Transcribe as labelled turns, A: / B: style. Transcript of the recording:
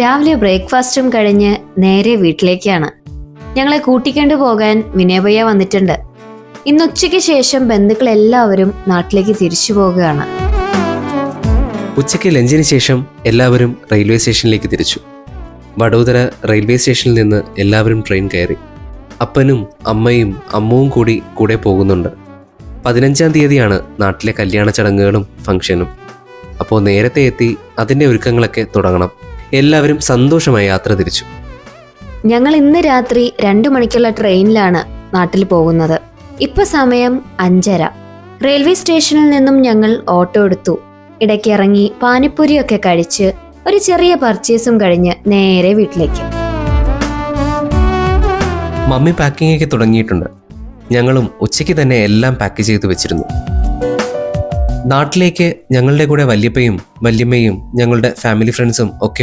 A: രാവിലെ ബ്രേക്ക്ഫാസ്റ്റും കഴിഞ്ഞ് നേരെ വീട്ടിലേക്കാണ്. ഞങ്ങളെ കൂട്ടിക്കൊണ്ടു പോകാൻ വിനയഭയ്യ വന്നിട്ടുണ്ട്. ഇന്ന് ഉച്ചയ്ക്ക് ശേഷം ബന്ധുക്കൾ എല്ലാവരും നാട്ടിലേക്ക് തിരിച്ചു പോകുകയാണ്.
B: ഉച്ചയ്ക്ക് ലഞ്ചിന് ശേഷം എല്ലാവരും റെയിൽവേ സ്റ്റേഷനിലേക്ക് തിരിച്ചു. വഡോദര റെയിൽവേ സ്റ്റേഷനിൽ നിന്ന് എല്ലാവരും ട്രെയിൻ കയറി. അപ്പനും അമ്മയും അമ്മുവും കൂടെ പോകുന്നുണ്ട്. 15-ാം തീയതിയാണ് നാട്ടിലെ കല്യാണ ചടങ്ങുകളും ഫംഗ്ഷനും. അപ്പോൾ നേരത്തെ എത്തി അതിൻ്റെ ഒരുക്കങ്ങളൊക്കെ തുടങ്ങണം. എല്ലാവരും സന്തോഷമായി യാത്ര തിരിച്ചു.
A: ഞങ്ങൾ ഇന്ന് രാത്രി 2 മണിക്കുള്ള ട്രെയിനിലാണ് നാട്ടിൽ പോകുന്നത്. ഇപ്പൊ സമയം 5:30. റെയിൽവേ സ്റ്റേഷനിൽ നിന്നും ഞങ്ങൾ ഓട്ടോ എടുത്തു. ഇടയ്ക്ക് ഇറങ്ങി പാനിപ്പൂരിയൊക്കെ കഴിച്ച് ഒരു ചെറിയ പർച്ചേസും കഴിഞ്ഞ് നേരെ വീട്ടിലേക്ക്.
B: മമ്മി പാക്കിംഗ് ഒക്കെ തുടങ്ങിയിട്ടുണ്ട്. ഞങ്ങളും ഉച്ചയ്ക്ക് തന്നെ എല്ലാം പാക്ക് ചെയ്ത് വെച്ചിരുന്നു. നാട്ടിലേക്ക് ഞങ്ങളുടെ കൂടെ വല്യപ്പയും വല്യമ്മയും ഞങ്ങളുടെ ഫാമിലി ഫ്രണ്ട്സും ഒക്കെ